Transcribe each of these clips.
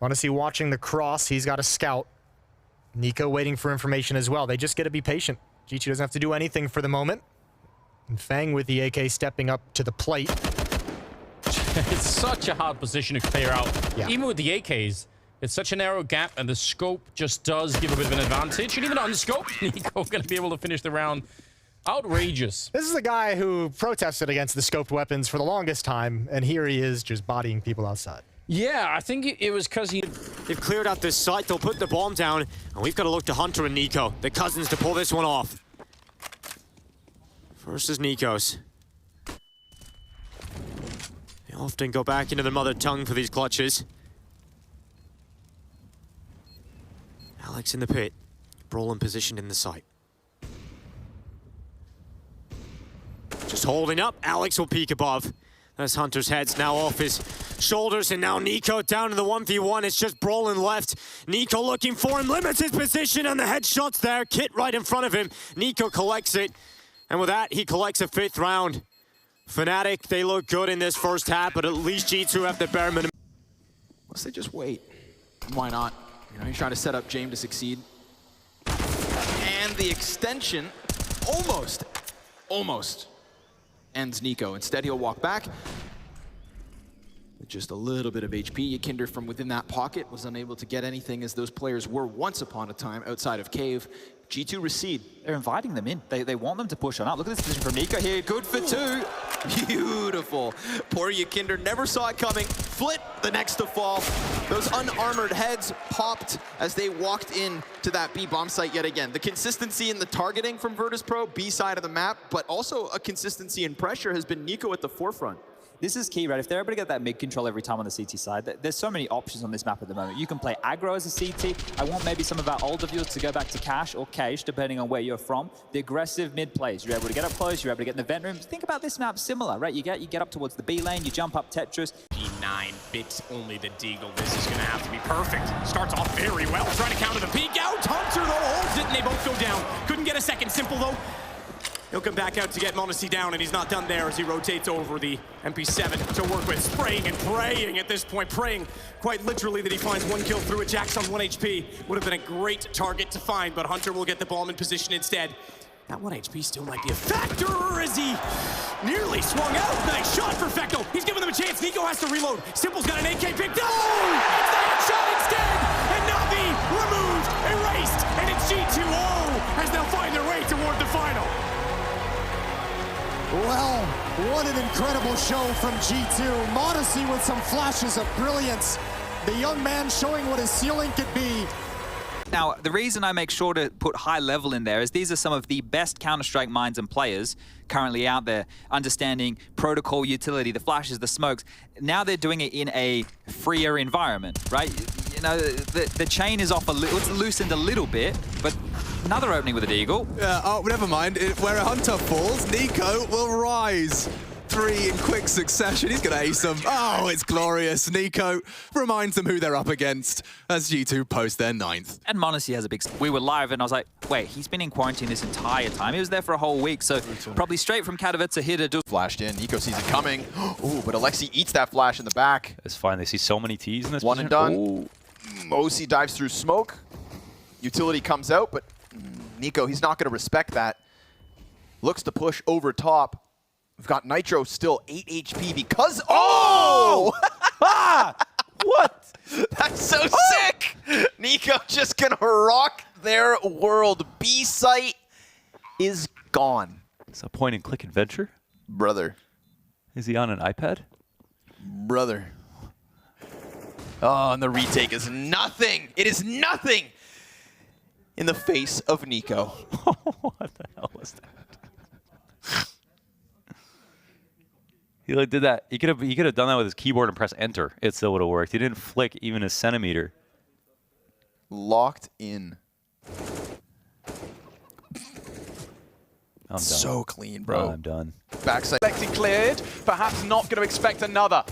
Odyssey watching the cross. He's got a scout. Niko waiting for information as well. They just get to be patient. G2 doesn't have to do anything for the moment. And Fang with the AK stepping up to the plate. It's such a hard position to clear out. Yeah. Even with the AKs, it's such a narrow gap, and the scope just does give a bit of an advantage. And even on the scope, Niko going to be able to finish the round. Outrageous. This is the guy who protested against the scoped weapons for the longest time, and here he is just bodying people outside. Yeah, I think it was because They've cleared out this site, they'll put the bomb down, and we've got to look to Hunter and Niko, the cousins, to pull this one off. First is Niko's. They often go back into the mother tongue for these clutches. Alex in the pit. Brolin positioned in the site. Just holding up. Alex will peek above. As Hunter's head's now off his shoulders, and now Niko down to the 1v1. It's just Brolin left. Niko looking for him, limits his position, and the headshot's there. Kit right in front of him. Niko collects it, and with that, he collects a 5th round. Fnatic, they look good in this first half, but at least G2 have the bare minimum. Let's say just wait. Why not? You know, he's trying to set up James to succeed. And the extension almost ends Niko. Instead, he'll walk back with just a little bit of HP. Yikinder from within that pocket was unable to get anything, as those players were once upon a time outside of Cave. G2 recede. They're inviting them in. They want them to push on up. Look at this position from Niko here. Good for 2. Beautiful. Poor Yikinder never saw it coming. Flit the next to fall. Those unarmored heads popped as they walked in to that B bomb site yet again. The consistency in the targeting from Virtus.pro, B side of the map, but also a consistency in pressure has been Niko at the forefront. This is key, right? If they're able to get that mid control every time on the CT side, there's so many options on this map at the moment. You can play aggro as a CT. I want maybe some of our older viewers to go back to Cash or Cage, depending on where you're from. The aggressive mid plays. You're able to get up close, you're able to get in the vent rooms. Think about this map similar, right? You get up towards the B lane, you jump up Tetris. P9 bits only the Deagle. This is going to have to be perfect. Starts off very well, trying to counter the peek out. Hunter, though, holds it, and they both go down. Couldn't get a second. Simple, though. He'll come back out to get Monacy down, and he's not done there as he rotates over the MP7 to work with. Spraying and praying at this point, praying quite literally that he finds 1 kill through it. Jax on 1 HP would have been a great target to find, but Hunter will get the bomb in position instead. That 1 HP still might be a factor as he nearly swung out. Nice shot for Feckel. He's giving them a chance. Niko has to reload. Simple's got an AK picked up. Oh! It's the headshot instead! And Navi removed, erased, and it's G2O as they'll find their way toward the final. Well, what an incredible show from G2. Modesty with some flashes of brilliance. The young man showing what his ceiling could be. Now, the reason I make sure to put high level in there is these are some of the best Counter-Strike minds and players currently out there, understanding protocol utility, the flashes, the smokes. Now they're doing it in a freer environment, right? You know, the chain is off a little, it's loosened a little bit, but another opening with a Deagle. Oh, never mind. Where a Hunter falls, Niko will rise. 3 in quick succession. He's going to ace them. Oh, it's glorious. Niko reminds them who they're up against as G2 post their 9th. And Monacy has a big... We were live and I was like, wait, he's been in quarantine this entire time. He was there for a whole week, so probably straight from Katowice here to do... Flashed in. Niko sees it coming. Ooh, but Alexi eats that flash in the back. It's fine. They see so many T's in this One and position. done. Mosi dives through smoke. Utility comes out, but Niko, he's not going to respect that. Looks to push over top. We've got Nitro still 8 HP because... Oh! What? That's so sick! Niko just going to rock their world. B site is gone. It's a point-and-click adventure? Brother. Is he on an iPad? Brother. Oh, and the retake is nothing. It is nothing in the face of Niko. What the hell was that? He like did that. He could have done that with his keyboard and press enter. It still would have worked. He didn't flick even a centimeter. Locked in. I'm done. So clean, bro. Oh, I'm done. Backside. Expecting cleared, perhaps not going to expect another.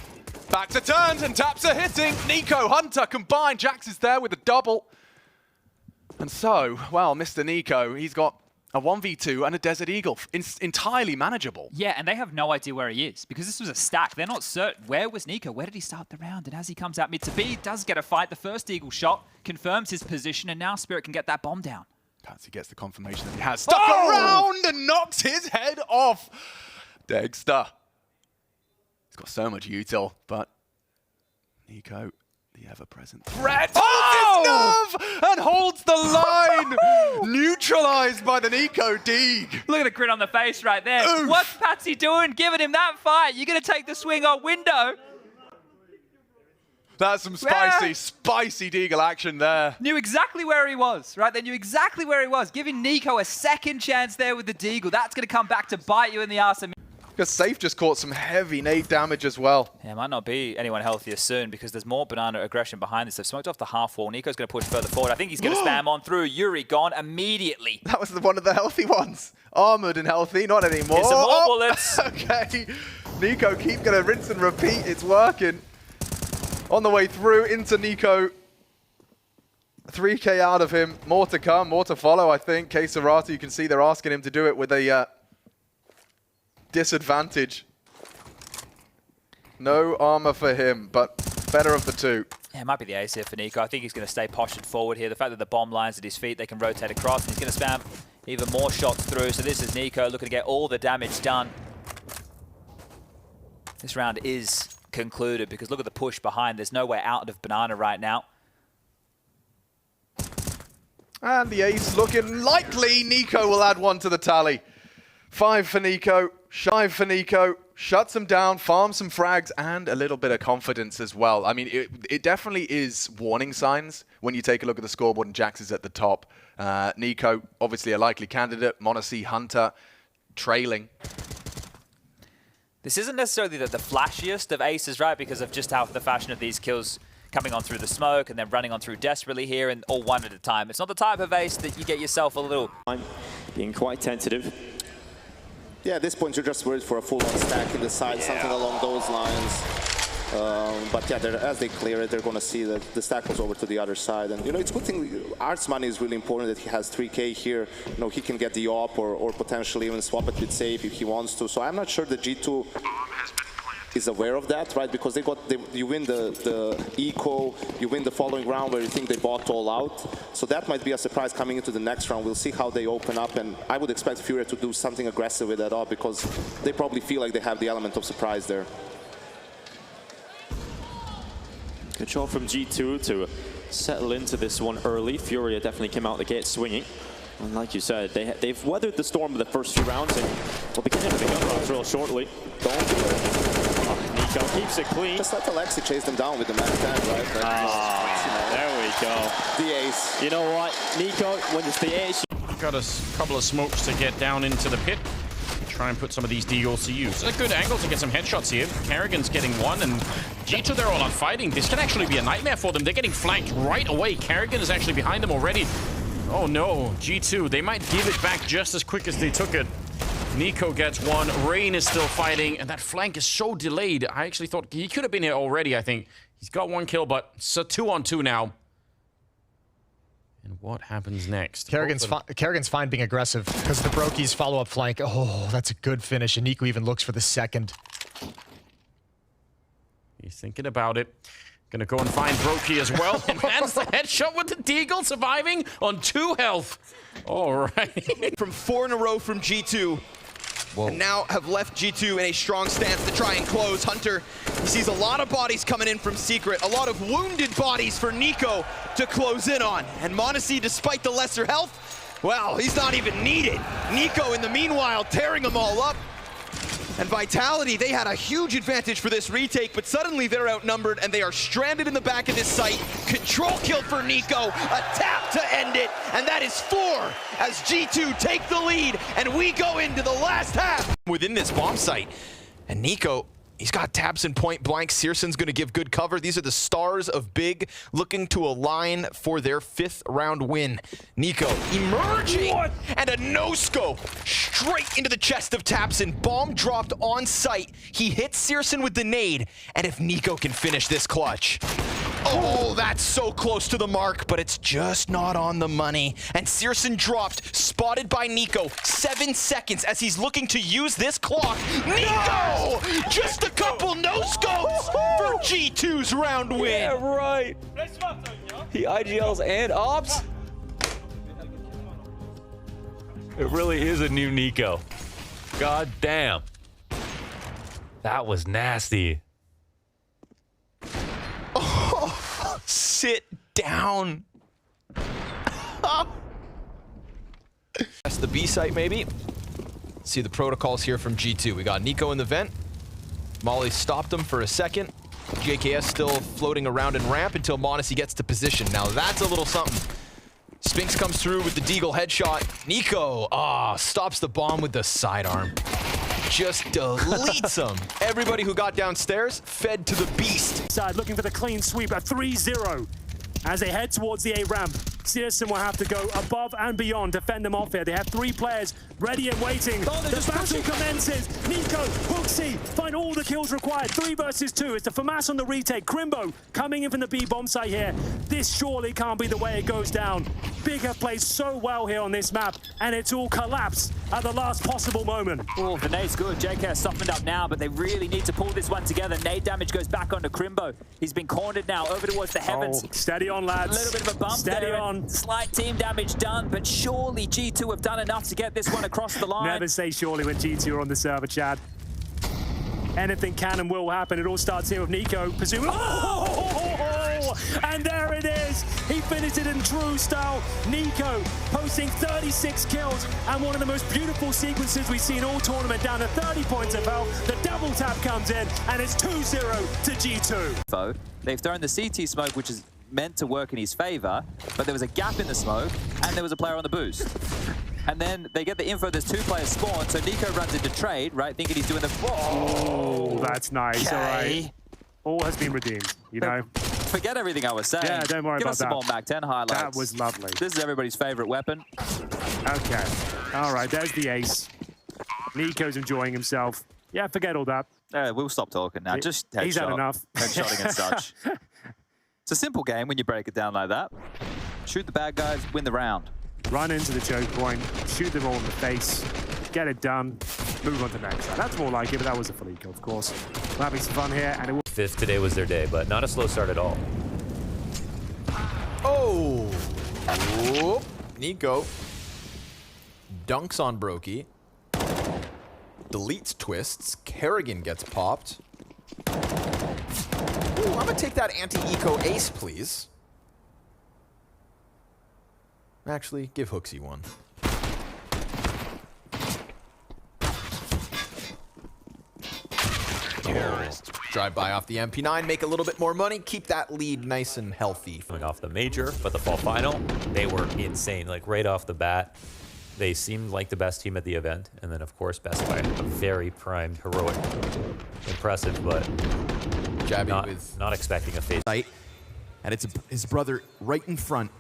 Back to turns and taps are hitting. Niko, Hunter combined. Jax is there with a double. And so, well, Mr. Niko, he's got a 1v2 and a Desert Eagle. Entirely manageable. Yeah, and they have no idea where he is because this was a stack. They're not certain. Where was Niko? Where did he start the round? And as he comes out mid to B, he does get a fight. The first Eagle shot confirms his position, and now Spirit can get that bomb down. Patsy gets the confirmation that he has stuck around and knocks his head off. Dexter. He's got so much util, but Niko, the ever-present threat, holds his nerve and holds the line. Neutralized by the Niko Deeg. Look at the grin on the face right there. Oof. What's Patsy doing? Giving him that fight. You're going to take the swing on window. That's some spicy Deagle action there. Knew exactly where he was, right? They knew exactly where he was. Giving Niko a second chance there with the Deagle. That's going to come back to bite you in the arse. Because Safe just caught some heavy nade damage as well. Yeah, it might not be anyone healthier soon because there's more Banana aggression behind this. They've smoked off the half wall. Niko's going to push further forward. I think he's going to spam on through. Yuri gone immediately. That was one of the healthy ones. Armored and healthy, not anymore. Here's some more bullets. Okay. Niko keep going to rinse and repeat. It's working. On the way through into Niko. 3K out of him. More to come, more to follow, I think. K-Serata, you can see they're asking him to do it with a disadvantage. No armor for him, but better of the two. Yeah, it might be the ace here for Niko. I think he's going to stay postured forward here. The fact that the bomb line's at his feet, they can rotate across, and he's going to spam even more shots through. So this is Niko looking to get all the damage done. This round is concluded because look at the push behind. There's no way out of Banana right now. And the ace looking likely. Niko will add one to the tally. 5 for Niko, 5 for Niko. Shuts him down, farms some frags, and a little bit of confidence as well. I mean, it definitely is warning signs when you take a look at the scoreboard and Jax is at the top. Niko, obviously a likely candidate. m0NESY, Hunter, trailing. This isn't necessarily the flashiest of aces, right? Because of just how the fashion of these kills coming on through the smoke and then running on through desperately here and all one at a time. It's not the type of ace that you get yourself a little... Being quite tentative. Yeah, at this point you're just worried for a full-on stack in the side, something along those lines. But yeah, as they clear it, they're going to see that the stack goes over to the other side. And, you know, it's a good thing. Art's money is really important that he has 3K here. You know, he can get the op or potentially even swap it with Safe if he wants to. So I'm not sure the G2 is aware of that, right? Because you win the eco, you win the following round where you think they bought all out. So that might be a surprise coming into the next round. We'll see how they open up, and I would expect Furia to do something aggressive with that op because they probably feel like they have the element of surprise there. Good shot from G2 to settle into this one early. Furia definitely came out the gate swinging. And like you said, they've weathered the storm of the first few rounds, and we'll be getting into the gun rounds real shortly. Don't do it. Niko keeps it clean. Just let Alexi chase them down with the max tag, right? There we go. The ace. You know what, Niko, when it's the ace... Got a couple of smokes to get down into the pit. Try and put some of these deagles to use. It's a good angle to get some headshots here. Karrigan's getting one, and G2, they're all out fighting. This can actually be a nightmare for them. They're getting flanked right away. Karrigan is actually behind them already. Oh no, G2, they might give it back just as quick as they took it. Niko gets one, Rain is still fighting, and that flank is so delayed. I actually thought he could have been here already, I think. He's got one kill, but it's a 2-on-2 now. And what happens next? Karrigan's fine being aggressive because the Brokie's follow-up flank. Oh, that's a good finish, and Niko even looks for the second. He's thinking about it. Gonna go and find Brokey as well. And that's the headshot with the Deagle surviving on 2 health. All right. From 4 in a row from G2. Whoa. And now have left G2 in a strong stance to try and close. Hunter, he sees a lot of bodies coming in from Secret, a lot of wounded bodies for Niko to close in on. And m0NESY, despite the lesser health, well, he's not even needed. Niko, in the meanwhile, tearing them all up. And Vitality, they had a huge advantage for this retake, but suddenly they're outnumbered and they are stranded in the back of this site. Control kill for Niko, a tap to end it, and that is 4 as G2 take the lead, and we go into the last half. Within this bomb site, and Niko, he's got tabs in point blank. Searson's going to give good cover. These are the stars of Big looking to align for their 5th round win. Niko emerging and a no-scope straight into the chest of Tapson. Bomb dropped on site. He hits Searson with the nade. And if Niko can finish this clutch, Oh, that's so close to the mark, but it's just not on the money. And Searson dropped, spotted by Niko. 7 seconds as he's looking to use this clock. Niko! Just a couple no-scopes for G2's round win. Yeah, right. He IGLs and ops. It really is a new Niko. God damn. That was nasty. Oh, sit down. That's the B site, maybe. See the protocols here from G2. We got Niko in the vent. Molly stopped him for a second. JKS still floating around in ramp until Monacy gets to position. Now that's a little something. Spinks comes through with the Deagle headshot. Niko, stops the bomb with the sidearm. Just deletes him. Everybody who got downstairs fed to the beast. Side looking for the clean sweep at 3-0 as they head towards the A ramp. Searson will have to go above and beyond to fend them off here. They have 3 players ready and waiting. The battle commences. Niko, Hooksy find all the kills required. 3 versus 2. It's the FAMAS on the retake. Crimbo coming in from the B bomb site here. This surely can't be the way it goes down. Big have played so well here on this map, and it's all collapsed at the last possible moment. Oh, the nade's good. JK softened up now, but they really need to pull this one together. Nade damage goes back onto Crimbo. He's been cornered now over towards the heavens. Oh, steady on, lads. A little bit of a bump steady there. On. Slight team damage done, but surely G2 have done enough to get this one across the line. Never say surely when G2 are on the server, Chad. Anything can and will happen. It all starts here with Niko, presumably. Oh! And there it is. He finished it in true style. Niko posting 36 kills and one of the most beautiful sequences we've seen all tournament, down to 30 points of health. The double tap comes in, and it's 2-0 to G2. They've thrown the CT smoke, which is meant to work in his favor, but there was a gap in the smoke, and there was a player on the boost. And then they get the info there's 2 players spawned, so Niko runs into trade, right, thinking he's doing the... Oh, that's nice, all right. All has been redeemed, you know. Forget everything I was saying. Yeah, don't worry Give about us the that. ball back, 10 highlights. That was lovely. This is everybody's favorite weapon. Okay, all right, there's the ace. Niko's enjoying himself. Yeah, forget all that. We'll stop talking now, just headshot. He's had enough. Headshotting and such. It's a simple game when you break it down like that. Shoot the bad guys, win the round. Run into the choke point, shoot them all in the face, get it done, move on to the next. That's more like it, but that was a fully kill, of course. We're having some fun here, and it will... 5th today was their day, but not a slow start at all. Oh! Whoop. Niko dunks on Brokey. Deletes twists. Kerrigan gets popped. Ooh, I'm gonna take that anti-eco ace, please. Actually, give Hooksy one. Drive by off the MP9, make a little bit more money, keep that lead nice and healthy. Coming off the major, but the fall final, they were insane. Like right off the bat, they seemed like the best team at the event. And then of course, Best by a very primed, heroic, impressive, but Jabby not expecting a face. And it's his brother right in front.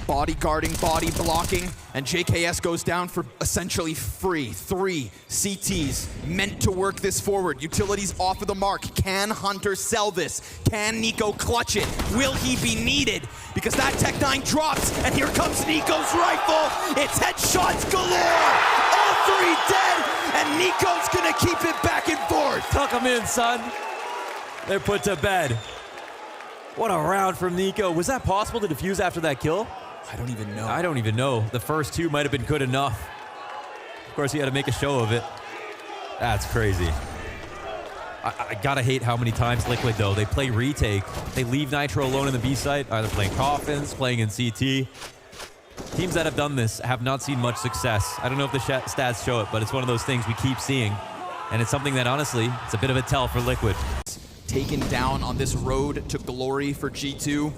Body guarding, body blocking, and JKS goes down for essentially free. 3 CTs meant to work this forward. Utilities off of the mark. Can Hunter sell this? Can Niko clutch it? Will he be needed? Because that Tech-9 drops, and here comes Niko's rifle. It's headshots galore. All 3 dead, and Niko's gonna keep it back and forth. Tuck him in, son. They're put to bed. What a round from Niko. Was that possible to defuse after that kill? I don't even know. I don't even know. The first 2 might have been good enough. Of course, he had to make a show of it. That's crazy. I gotta hate how many times Liquid, though, they play retake. They leave Nitro alone in the B site, either playing Coffins, playing in CT. Teams that have done this have not seen much success. I don't know if the stats show it, but it's one of those things we keep seeing. And it's something that, honestly, it's a bit of a tell for Liquid. Taken down on this road to glory for G2.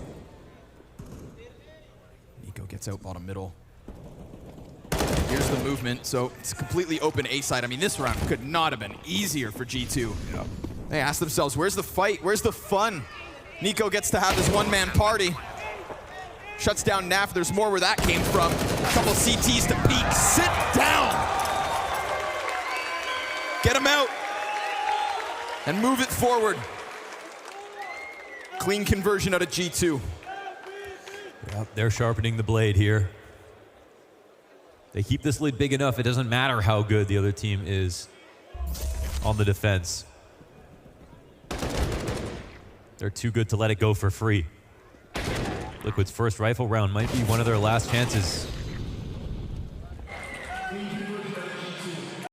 Niko gets out bottom middle. Here's the movement, so it's a completely open A side. I mean, this round could not have been easier for G2. Yeah. They ask themselves, where's the fight? Where's the fun? Niko gets to have his one-man party. Shuts down Naf. There's more where that came from. A couple CTs to peek. Sit down. Get him out. And move it forward. Clean conversion out of G2. Yep, they're sharpening the blade here. They keep this lead big enough, it doesn't matter how good the other team is on the defense. They're too good to let it go for free. Liquid's first rifle round might be one of their last chances.